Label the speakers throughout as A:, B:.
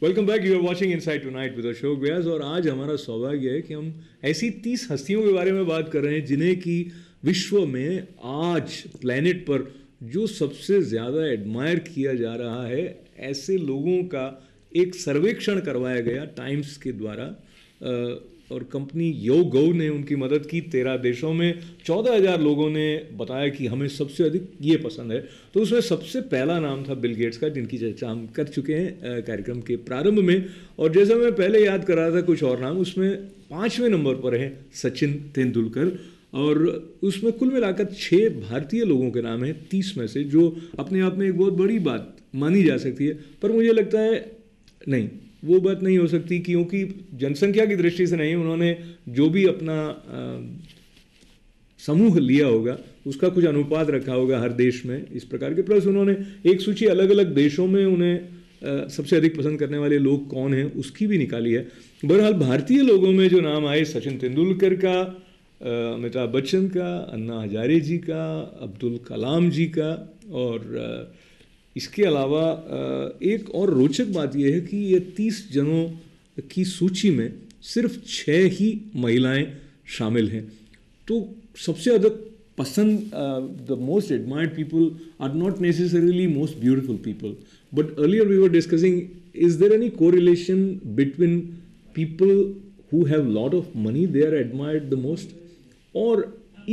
A: Welcome back. You are watching inside tonight with Ashok Vyas. और आज हमारा सौभाग्य है कि हम ऐसी 30 हस्तियों के बारे में बात कर रहे हैं जिन्हें कि विश्व में आज प्लेनेट पर जो सबसे ज़्यादा एडमायर किया जा रहा है, ऐसे लोगों का एक सर्वेक्षण करवाया गया टाइम्स के द्वारा. और कंपनी योगो ने उनकी मदद की. 13 देशों में 14,000 लोगों ने बताया कि हमें सबसे अधिक ये पसंद है. तो उसमें सबसे पहला नाम था बिल गेट्स का, जिनकी चर्चा हम कर चुके हैं कार्यक्रम के प्रारंभ में. और जैसा मैं पहले याद कर रहा था कुछ और नाम, उसमें 5वें नंबर पर है सचिन तेंदुलकर. और उसमें कुल मिलाकर 6 भारतीय लोगों के नाम हैं 30 में से, जो अपने आप में एक बहुत बड़ी बात मानी जा सकती है. पर मुझे लगता है नहीं, वो बात नहीं हो सकती, क्योंकि जनसंख्या की दृष्टि से नहीं, उन्होंने जो भी अपना समूह लिया होगा उसका कुछ अनुपात रखा होगा हर देश में इस प्रकार के. प्लस उन्होंने एक सूची अलग अलग देशों में उन्हें सबसे अधिक पसंद करने वाले लोग कौन हैं उसकी भी निकाली है. बहरहाल भारतीय लोगों में जो नाम आए, सचिन तेंदुलकर का, अमिताभ बच्चन का, अन्ना हजारे जी का, अब्दुल कलाम जी का, और इसके अलावा एक और रोचक बात यह है कि ये 30 जनों की सूची में सिर्फ 6 ही महिलाएं शामिल हैं. तो सबसे अधिक पसंद, the most admired people are not necessarily most beautiful people. But earlier we were discussing, is there any correlation between people who have lot of money, they are admired the most? Or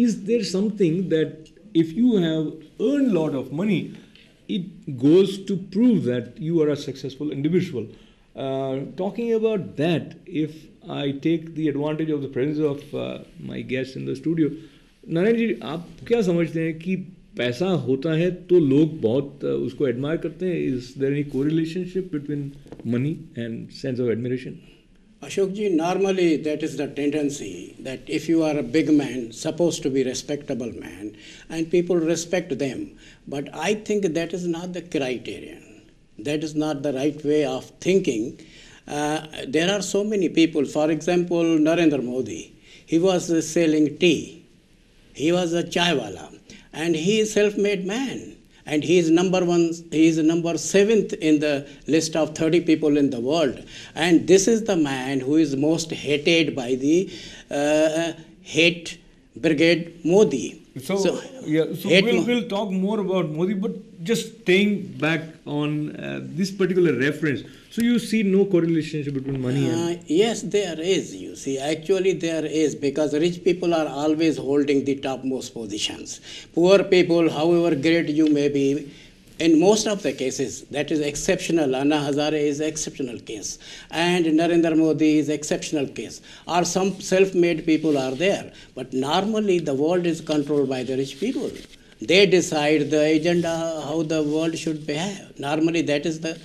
A: is there something that if you have earned lot of money, it goes to prove that you are a successful individual? Talking about that, if I take the advantage of the presence of my guest in the studio, Narayan ji, आप क्या समझते हैं कि पैसा होता है तो लोग बहुत उसको एडमायर करते हैं? Is there any correlationship between money and sense of admiration?
B: Ashok ji, normally that is the tendency that if you are a big man, supposed to be respectable man, and people respect them. But I think that is not the criterion. That is not the right way of thinking. There are so many people. For example, Narendra Modi, he was selling tea. He was a chaiwala, and he is self-made man. And he is number 7th in the list of 30 people in the world. And this is the man who is most hated by the hate brigade Modi.
A: So we'll talk more about Modi, but just staying back on this particular reference. So you see no correlation between money and...
B: Yes, there is, you see. Actually, there is, because rich people are always holding the topmost positions. Poor people, however great you may be, in most of the cases, that is exceptional. Anna Hazare is exceptional case. And Narendra Modi is exceptional case. Or some self-made people are there. But normally, the world is controlled by the rich people. They decide the agenda, how the world should behave. Normally, that is the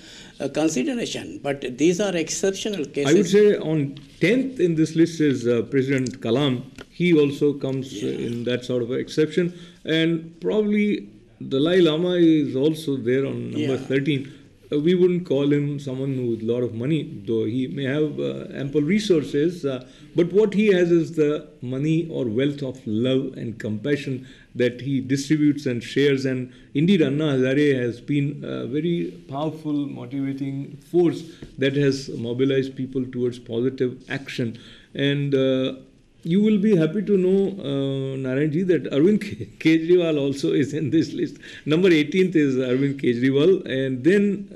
B: consideration, but these are exceptional cases.
A: I would say on 10th in this list is President Kalam. He also comes in that sort of exception, and probably Dalai Lama is also there on number 13. We wouldn't call him someone with a lot of money, though he may have ample resources, but what he has is the money or wealth of love and compassion that he distributes and shares. And indeed, Anna Hazare has been a very powerful motivating force that has mobilized people towards positive action. And you will be happy to know, Narayan ji, that Arvind Kejriwal also is in this list. Number 18th is Arvind Kejriwal, and then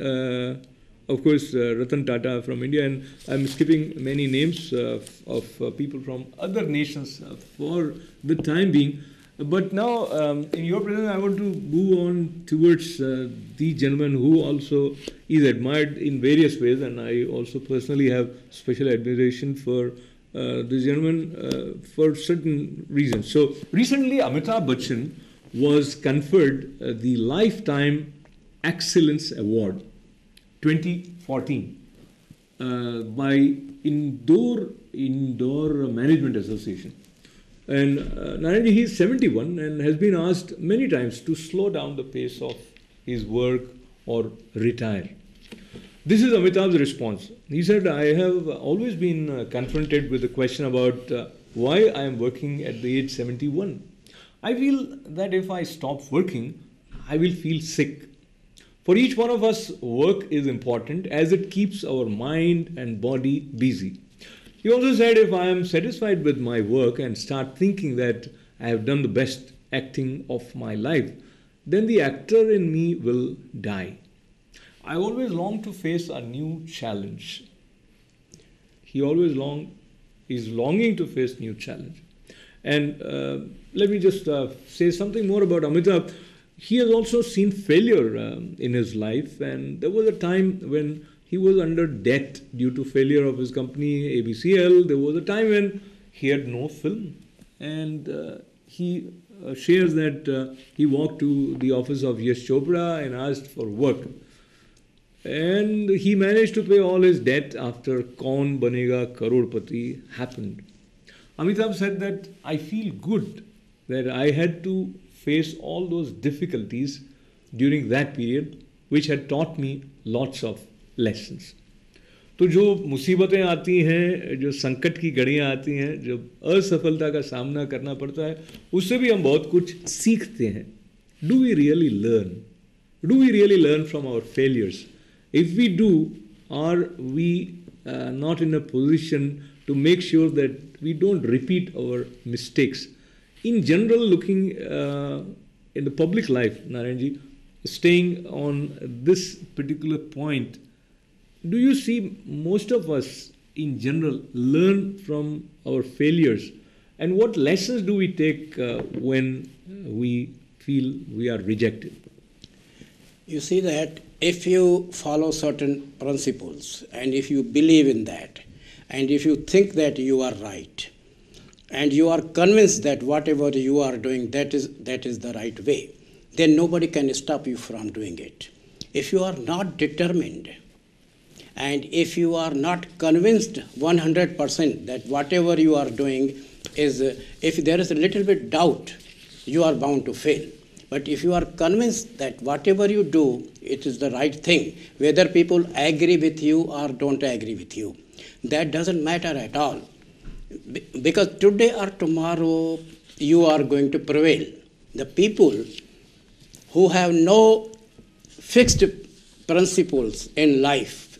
A: of course Ratan Tata from India, and I'm skipping many names of people from other nations for the time being. But now, in your presence, I want to move on towards the gentleman who also is admired in various ways, and I also personally have special admiration for this gentleman for certain reasons. So, recently, Amitabh Bachchan was conferred the Lifetime Excellence Award 2014 by Indore Management Association. And Narayan ji, he is 71 and has been asked many times to slow down the pace of his work or retire. This is Amitabh's response. He said, I have always been confronted with the question about why I am working at the age 71. I feel that if I stop working, I will feel sick. For each one of us, work is important as it keeps our mind and body busy. He also said, if I am satisfied with my work and start thinking that I have done the best acting of my life, then the actor in me will die. I always long to face a new challenge. He always is longing to face new challenge. And let me just say something more about Amitabh. He has also seen failure in his life, and there was a time when he was under debt due to failure of his company ABCL. There was a time when he had no film, and he shares that he walked to the office of Yash Chopra and asked for work. And he managed to pay all his debt after Kaun Banega Crorepati happened. Amitabh said that I feel good that I had to face all those difficulties during that period, which had taught me lots of lessons. तो जो मुसीबतें आती हैं, जो संकट की घड़ियाँ आती हैं, जो असफलता का सामना करना पड़ता है, उससे भी हम बहुत कुछ सीखते हैं. Do we really learn? Do we really learn from our failures? If we do, are we not in a position to make sure that we don't repeat our mistakes? In general, looking in the public life, Narayanji, staying on this particular point, do you see most of us in general learn from our failures? And what lessons do we take when we feel we are rejected?
B: You see that if you follow certain principles and if you believe in that and if you think that you are right and you are convinced that whatever you are doing that is the right way, then nobody can stop you from doing it. If you are not determined and if you are not convinced 100% that whatever you are doing is, if there is a little bit doubt, you are bound to fail. But if you are convinced that whatever you do, it is the right thing, whether people agree with you or don't agree with you, that doesn't matter at all. Because today or tomorrow, you are going to prevail. The people who have no fixed principles in life,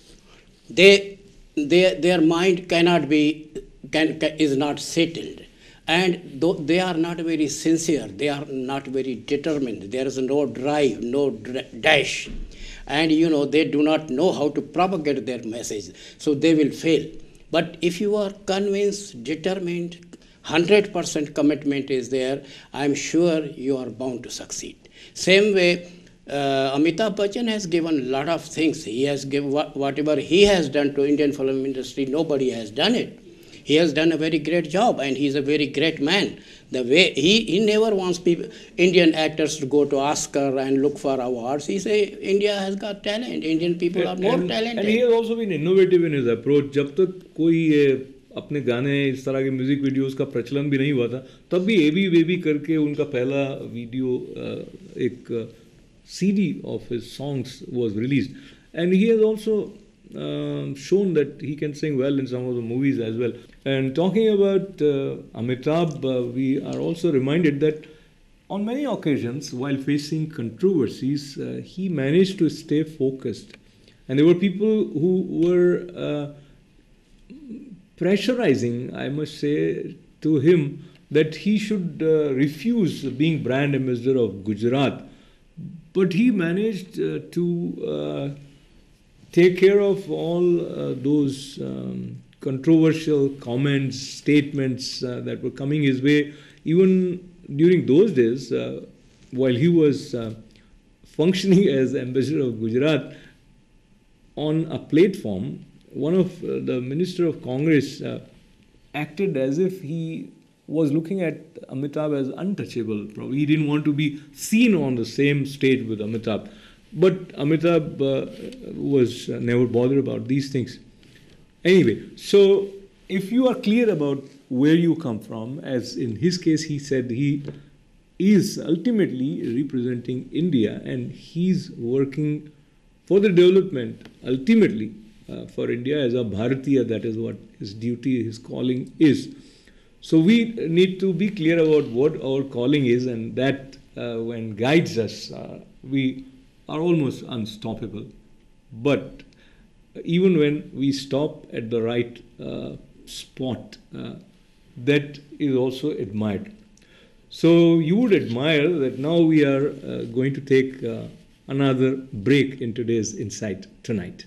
B: their mind is not settled. And though they are not very sincere, they are not very determined, there is no drive, no dash. And they do not know how to propagate their message, so they will fail. But if you are convinced, determined, 100% commitment is there, I am sure you are bound to succeed. Same way, Amitabh Bachchan has given a lot of things. He has given whatever he has done to Indian film industry, nobody has done it. He has done a very great job and he is a very great man. The way he never wants Indian actors to go to Oscar and look for awards. He says India has got talent. Indian people are more talented.
A: And he has also been innovative in his approach. जब तक कोई अपने गाने इस तरह के music videos का प्रचलन भी नहीं हुआ था, तब भी एबी बेबी करके उनका पहला वीडियो एक CD of his songs was released. And he has also shown that he can sing well in some of the movies as well. And talking about Amitabh, we are also reminded that on many occasions, while facing controversies, he managed to stay focused. And there were people who were pressurizing, I must say, to him that he should refuse being brand ambassador of Gujarat. But he managed to take care of all those controversial comments, statements that were coming his way. Even during those days, while he was functioning as ambassador of Gujarat, on a platform, one of the Minister of Congress acted as if he was looking at Amitabh as untouchable. Probably he didn't want to be seen on the same stage with Amitabh. But Amitabh was never bothered about these things. Anyway, so if you are clear about where you come from, as in his case he said he is ultimately representing India and he's working for the development, ultimately for India as a Bharatiya, that is what his duty, his calling is. So we need to be clear about what our calling is, and that when guides us, we are almost unstoppable. But even when we stop at the right spot, that is also admired. So you would admire that now we are going to take another break in today's Insight tonight.